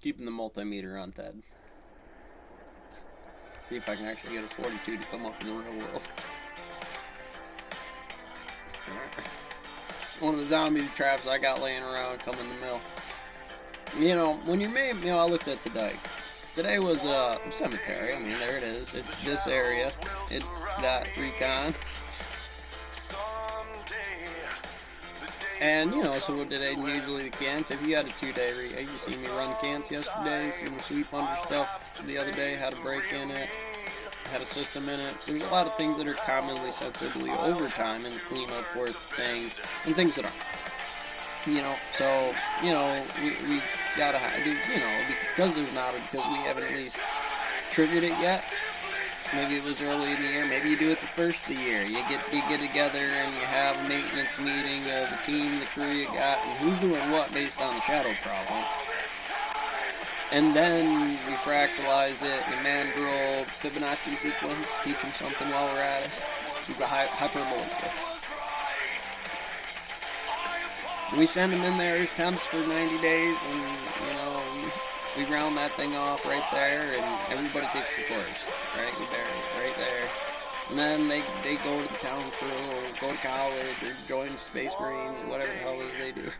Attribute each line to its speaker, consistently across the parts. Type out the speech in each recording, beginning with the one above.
Speaker 1: keeping the multimeter on Ted. See if I can actually get a 42 to come up in the real world. One of the zombie traps I got laying around come in the mill. When you made, I looked at today. Today was a cemetery. I mean, there it is. It's this area. It's that recon. And, so what did I usually the cans? If you had a 2-day you see me run cans yesterday, see me sweep under stuff the other day, had a break in it, had a system in it. There's a lot of things that are commonly sensibly overtime in the cleanup worth thing, and things that aren't. So, we gotta do, because there's not, because we haven't at least triggered it yet. Maybe it was early in the year. Maybe you do it the first of the year. You get together and you have a maintenance meeting of the team, the crew you got, and who's doing what based on the shadow problem. And then we fractalize it, you mandrel Fibonacci sequence, teach them something while we're at it. It's a hyperbolic gift. We send them in there as temps for 90 days, and, we round that thing off right there, and everybody takes the course, right there. And then they go to the town crew, or go to college, or join Space Marines, or whatever the hell it is they do.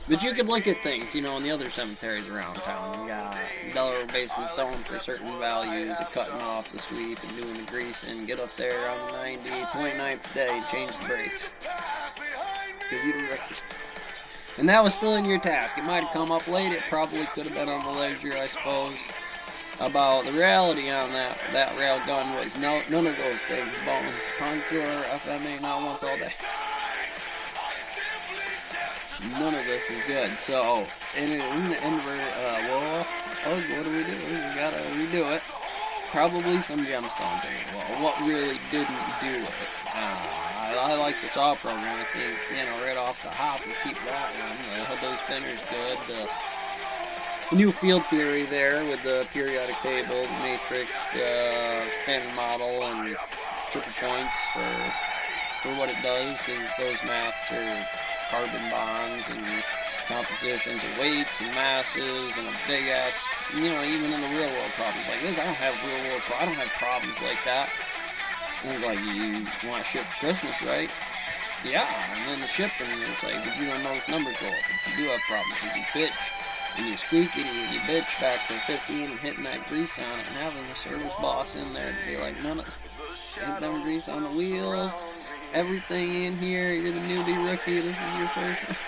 Speaker 1: But you could look at things, in the other cemeteries around town. You got Delaware Basin Stone for certain values, of cutting off the sweep and doing the grease, and get up there on the 29th day, change the brakes. Because you don't recognize. And that was still in your task. It might have come up late. It probably could have been on the ledger, I suppose. About the reality on that rail gun was none of those things. Bones, Contour, FMA, not once all day. None of this is good. So, in the end, what do we do? We gotta redo it. Probably some gemstones in it. Well, what really didn't do it? I like the saw program. I think, right off the hop, we keep that one. The those spinners good. The new field theory there with the periodic table, the matrix, the standard model, and triple points for what it does, because those maths are carbon bonds and compositions of weights and masses and a big ass, even in the real world problems like this. I don't have real world I don't have problems like that. And it's like, you want to ship for Christmas, right? Yeah, and then the shipping, it's like, did you not know this numbers go up? If you do have problems, you bitch, and you squeak it, and you bitch back to 15 and hitting that grease on it, and having the service boss in there to be like, hit them grease on the wheels, everything in here, you're the newbie rookie, this is your first.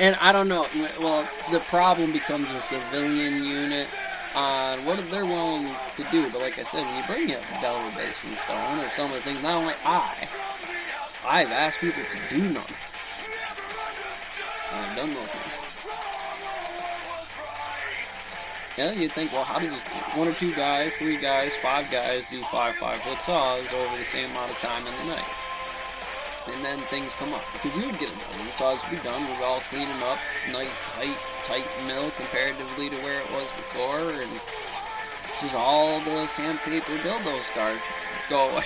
Speaker 1: And I don't know, well, the problem becomes a civilian unit on what they're willing to do. But like I said, when you bring up Delaware Basin Stone or some of the things, not only I've asked people to do none. I've done those ones. Yeah, you'd think, well, how does one or two guys, 3 guys, 5 guys do 5 5-foot saws over the same amount of time in the night? And then things come up. Because you would get it done. The saws would be done. We're all cleaning up. Nice, tight mill comparatively to where it was before. And this is all the sandpaper dildo scars go away.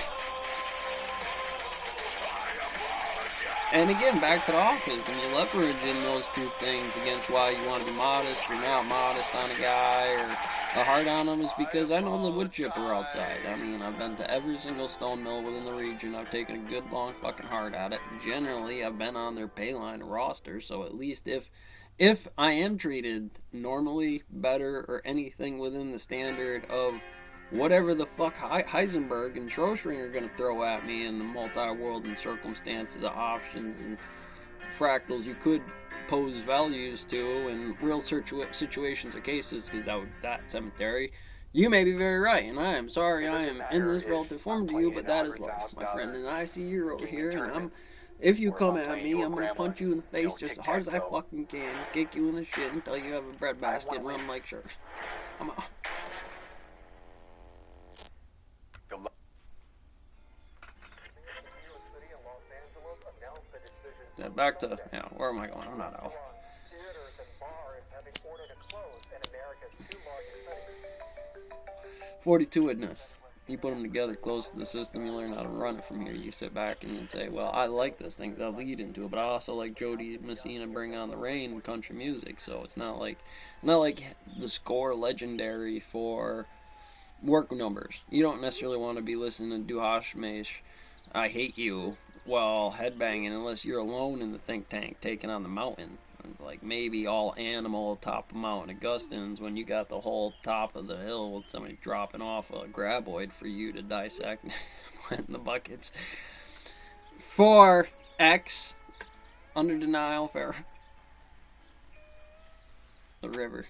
Speaker 1: And again, back to the office. When you leverage in those two things against why you want to be modest or not modest on a guy or a hard on him, is because I know the wood chipper outside. I mean, I've been to every single stone mill within the region. I've taken a good long fucking hard at it. Generally, I've been on their pay line roster, so at least if I am treated normally, better, or anything within the standard of whatever the fuck Heisenberg and Schrödinger are going to throw at me in the multi-world and circumstances of options and fractals you could pose values to in real situations or cases, because that cemetery, you may be very right, and I am sorry I am in this relative form to you, but that is life, my friend, and I see you're over here, and if you come at me, I'm going to punch you in the face just as hard as I fucking can, kick you in the shit until you have a breadbasket and run like sure. I'm out. Back to, where am I going? I'm not out. 42 witness. You put them together close to the system, you learn how to run it from here. You sit back and you say, well, I like this thing, 'cause I lead into it, but I also like Jody Messina Bring On the Rain country music, so it's not like the score legendary for work numbers. You don't necessarily want to be listening to Duhash Mesh, I Hate You, while headbanging unless you're alone in the think tank taking on the mountain. It's like maybe all animal top of Mount Augustine's when you got the whole top of the hill with somebody dropping off a graboid for you to dissect in the buckets. For X, Under Denial, fair. The river.